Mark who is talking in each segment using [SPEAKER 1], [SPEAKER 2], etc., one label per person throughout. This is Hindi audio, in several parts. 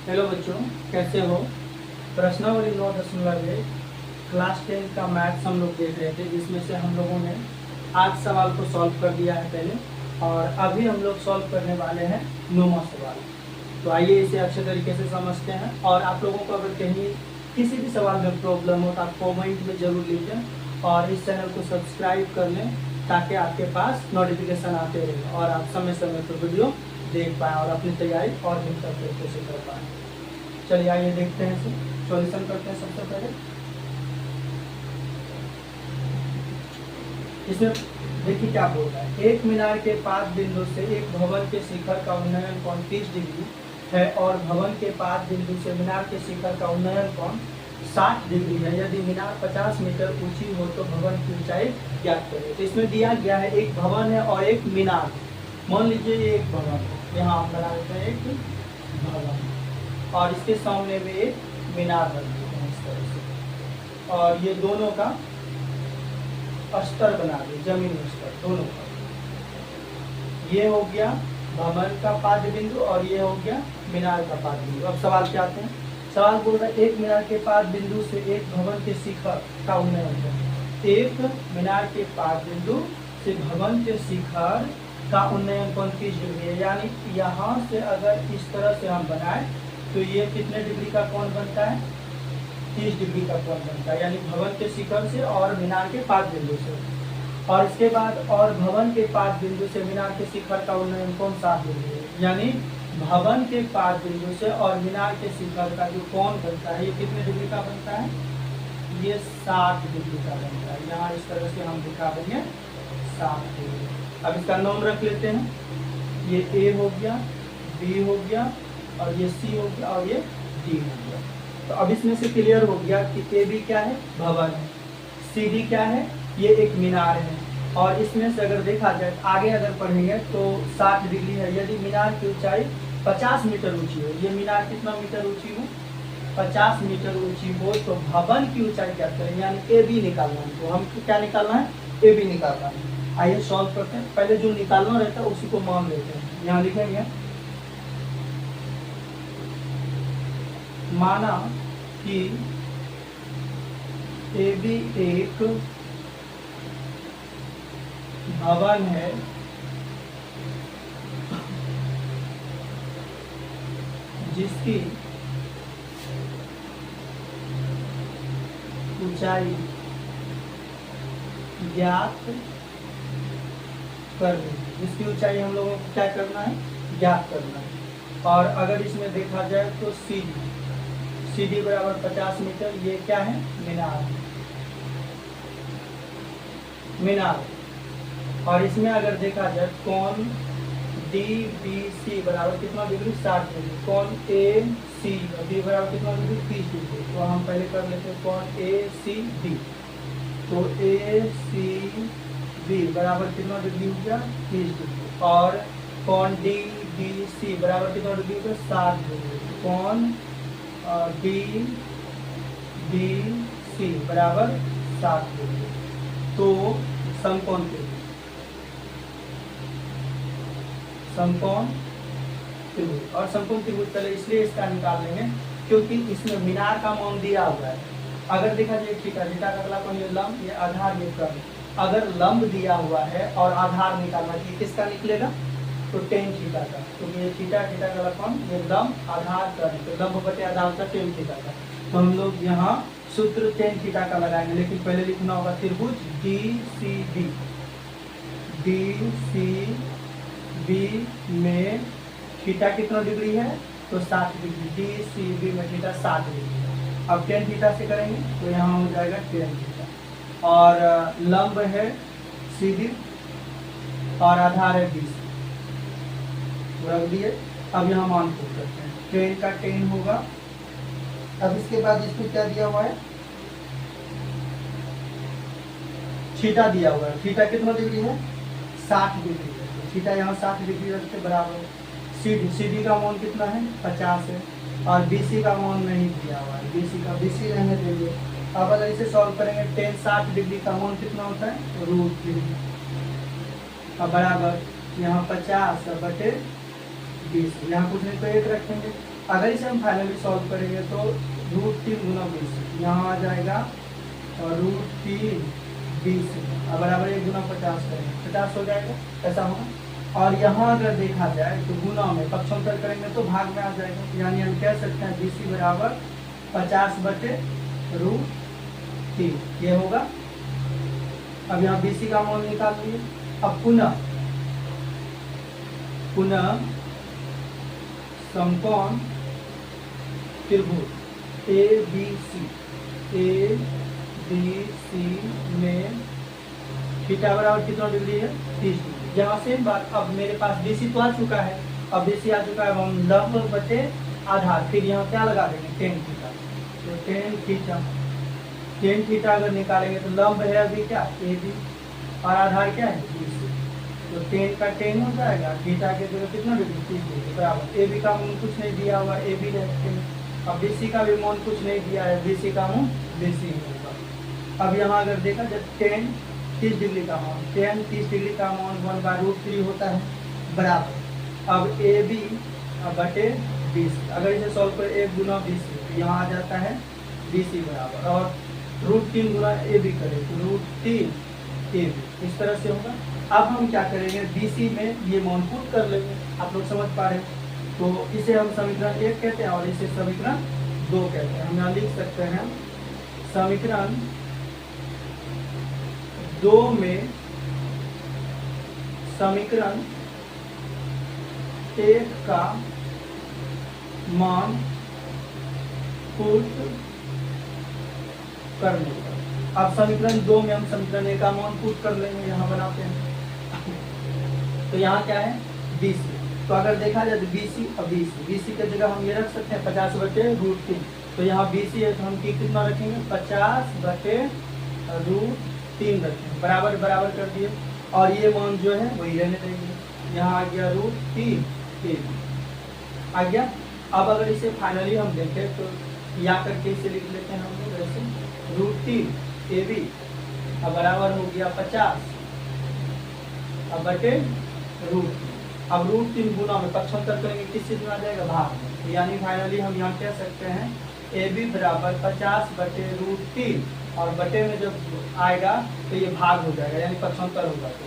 [SPEAKER 1] हेलो बच्चों, कैसे हो। प्रश्नावली 9.1 क्लास 10 का मैथ्स हम लोग देख रहे थे, जिसमें से हम लोगों ने 8 सवाल को सॉल्व कर दिया है पहले, और अभी हम लोग सॉल्व करने वाले हैं 9वां सवाल। तो आइए इसे अच्छे तरीके से समझते हैं। और आप लोगों को अगर कहीं किसी भी सवाल में प्रॉब्लम हो तो आप कॉमेंट में ज़रूर लिखें, और इस चैनल को सब्सक्राइब कर लें ताकि आपके पास नोटिफिकेशन आते रहे और आप समय समय पर वीडियो देख पाएँ और अपनी तैयारी और बेहतर तरीके से कर पाएँ। चलिए आइए देखते हैं, इसे सॉल्यूशन करते हैं। सबसे पहले इसमें देखिए क्या बोल रहा है। एक मीनार के 5 बिंदु से एक भवन के शिखर का उन्नयन कोण 30 डिग्री है, और भवन के 5 बिंदु से मीनार के शिखर का उन्नयन कोण 60 डिग्री है। यदि मीनार 50 मीटर ऊंची हो तो भवन की ऊंचाई ज्ञात करें। तो इसमें दिया गया है एक भवन है और एक मीनार। मान लीजिए ये एक भवन है, यहाँ हम बना देते हैं एक भवन, और इसके सामने में एक मीनार बन देते हैं इस तरह से, और ये दोनों का स्तर बना दे, जमीनी स्तर दोनों का। ये हो गया भवन का 5 बिंदु और ये हो गया मीनार का 5 बिंदु। अब सवाल क्या आते हैं। सवाल बोल रहा है एक मीनार के 5 बिंदु से एक भवन के शिखर का उन्नयन करें। एक मीनार के 5 बिंदु से भवन के शिखर का उन्नयन कोण 30 डिग्री है। यानी यहाँ से अगर इस तरह से हम बनाए तो ये कितने डिग्री का कोण बनता है, 30 डिग्री का कोण बनता है। यानी भवन के शिखर से और मीनार के 5 बिंदु से, और इसके बाद और भवन के 5 बिंदु से मीनार के शिखर का उन्नयन कोण 60 डिग्री है। यानी भवन के 5 बिंदु से और मीनार के शिखर का जो कोण बनता है ये कितने डिग्री का बनता है, ये 60 डिग्री का बनता है। यहाँ इस तरह से हम दिखा देंगे 60 डिग्री। अब इसका नाम रख लेते हैं। ये ए हो गया, बी हो गया, और ये सी हो गया, और ये डी हो गया। तो अब इसमें से क्लियर हो गया कि ए बी क्या है, भवन है, सी डी क्या है, ये एक मीनार है। और इसमें से अगर देखा जाए आगे अगर पढ़ेंगे तो 60 डिग्री है। यदि मीनार की ऊंचाई 50 मीटर ऊंची हो, ये मीनार कितना मीटर ऊंची हो, 50 मीटर ऊंची हो, तो भवन की ऊंचाई क्या करें, यानी ए बी निकालना है। तो हम क्या निकालना है, ए बी निकालना है। आइए सॉल्व करते हैं। पहले जो निकालना रहता है उसी को मान लेते हैं। यहाँ लिखेंगे माना कि ए बी एक भवन है जिसकी ऊंचाई ज्ञात कर दें। जिसकी ऊंचाई हम लोगों को क्या करना है, ज्ञात करना है। और अगर इसमें देखा जाए तो सी डी बराबर 50 मीटर, ये क्या है, मीनार। और इसमें अगर देखा जाए कोण डी बी सी बराबर कितना डिग्री, 60 डिग्री। कोण ए सी डी बराबर कितना डिग्री, 30 डिग्री। तो हम पहले कर लेते हैं कोण ए सी डी। तो ए सी बी बराबर कितना डिग्री हो गया, 30 डिग्री। और कोण डी बी सी बराबर कितना डिग्री हो गया, 60 डिग्री। कोण डी बी सी बराबर 60 डिग्री। तो समकोण त्रिभुज, समकोण त्रिभुज। और समकोण त्रिभुज पहले इसलिए इसका निकाल लेंगे क्योंकि इसमें मीनार का मान दिया हुआ है। अगर देखा जाए थीटा, थीटा का अगला कोण ये लंब, ये आधार, ये कर्ण। अगर लंब दिया हुआ है और आधार निकालना चाहिए, किसका निकलेगा, तो टेन थीटा का। क्योंकि ये थीटा, थीटा का कोण, ये लंब, आधार, कर्ण। तो लंब बटे आधार का टेन थीटा का। तो हम लोग यहाँ सूत्र टेन थीटा का लगाएंगे, लेकिन पहले लिखना होगा त्रिभुज D C B. D C B में थीटा कितना डिग्री है, तो 60 डिग्री। डी सी बी में थीटा 60 डिग्री है। अब टेन थीटा से करेंगे तो यहाँ हो जाएगा टेन थीटा। और लंब है सी डी और आधार है बी सी, रख दिए। अब यहाँ मान पुट करते हैं, टेन का 10 होगा। अब इसके बाद इसमें क्या दिया हुआ है, थीटा दिया हुआ है। थीटा कितना डिग्री है, 60 डिग्री है। तो थीटा यहाँ 60 डिग्री रखते बराबर। सी डी का मान कितना है, 50 है। और बी सी का मान नहीं दिया हुआ है, बी सी रहने देंगे। अब अगर इसे सॉल्व करेंगे, 10 60 डिग्री का मान कितना होता है, √3। अब बराबर यहाँ 50 बटे 20। यहाँ कुछ नहीं तो 1 रखेंगे। अगर इसे हम फाइनली सॉल्व करेंगे तो √3 गुना 20 यहाँ आ जाएगा और √3 20 बराबर 1 गुना 50 करेंगे 50 हो जाएगा, ऐसा होगा। और यहाँ अगर देखा जाए तो गुना में पक्षांतर करेंगे तो भाग में आ जाएगा, यानी हम कह सकते हैं BC बराबर 50/√3 ये होगा। अब यहाँ BC का मान निकाल लिए। अब पुनः समकोण त्रिभुज ABC में थीटा बराबर कितना डिग्री है 30 डिग्री। यहाँ सेम बात, अब मेरे पास BC तो आ चुका है, अब BC आ चुका है, अब हम लंब बटे आधार, फिर यहाँ क्या लगा देंगे tan थीटा। तो tan थीटा अगर निकालेंगे तो लंब है अभी क्या AB और आधार क्या है BC, तो tan का tan हो जाएगा, थीटा के जगह कितना डिग्री 30 डिग्री बराबर। AB का मान कुछ नहीं दिया हुआ AB रखते हैं, अब BC का भी मान कुछ नहीं दिया है, BC का मान BC होगा। अब यहाँ अगर देखा जाए tan 30 डिग्री का मान, tan 30 डिग्री का मान 1/√3 होता है बराबर। अब AB बटे BC, अगर इसे सॉल्व करें 1 गुना BC तो यहाँ आ जाता है BC बराबर, और √3 गुना AB करें तो √3 AB, इस तरह से होगा। अब हम क्या करेंगे BC में ये मान पुट कर लेंगे, आप लोग समझ पा रहे हैं। तो इसे हम समीकरण 1 कहते हैं और इसे समीकरण 2 कहते हैं। हम यहाँ लिख सकते हैं समीकरण 2 में समीकरण 1 का मान पुट करने का। अब समीकरण 2 में हम समीकरण 1 का मान पुट कर लेंगे, यहाँ बनाते हैं। तो यहाँ क्या है BC, तो अगर देखा जाए तो BC और BC के जगह हम ये रख सकते हैं 50/√3, तो यहाँ BC है तो हम कितना रखेंगे 50/√3 रखेंगे, बराबर बराबर कर दिए, और ये मान जो है वही रहने देंगे। यहाँ आ गया √3 AB आ गया। अब अगर इसे फाइनली हम देखें तो या करके इसे लिख लेते हैं हम लोग ऐसे √3 AB अब बराबर हो गया 50 अब बटे √3। अब √3 गुना में पक्षांतर करेंगे किस चीज में आ जाएगा भाग में, तो यानी फाइनली हम यहाँ कह सकते हैं AB बराबर 50/√3, और बटे में जब आएगा तो ये भाग हो जाएगा यानी पक्षांतर होगा तो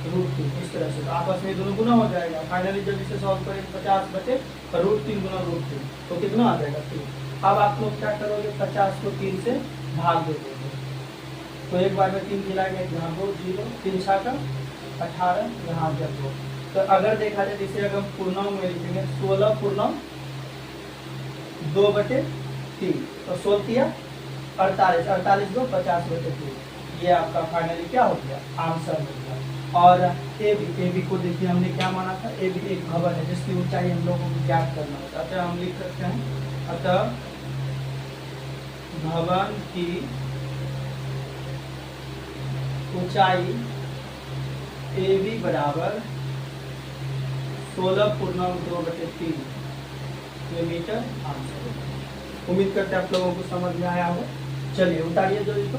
[SPEAKER 1] √3, इस तरह से तो आपस में दोनों गुना हो जाएगा। फाइनली जब इसे सॉल्व करेंगे 50/√3 गुना √3 तो कितना आ जाएगा 3। अब आप लोग क्या करोगे 50 को 3 से भाग दे दोगे, तो एक बार में 3 खिलाएंगे, यहाँ 2 0 3 6 18 यहाँ जब 2। तो अगर देखा जाए इसे अगर हम पूर्णांक में लिखेंगे 16 पूर्णांक 2/3, तो 16 48 48 2 50/3, ये आपका फाइनली क्या हो गया आंसर हो गया। और AB को देखिए हमने क्या माना था, AB एक भवन है जिसकी ऊंचाई हम लोगों को ज्ञात करना होता है, अतः हम लिख सकते हैं अतः भवन की ऊंचाई AB बराबर 16.2/3 मीटर आंसर होगा। उम्मीद करते हैं आप लोगों को समझ में आया हो। चलिए उतारिए जो इसको।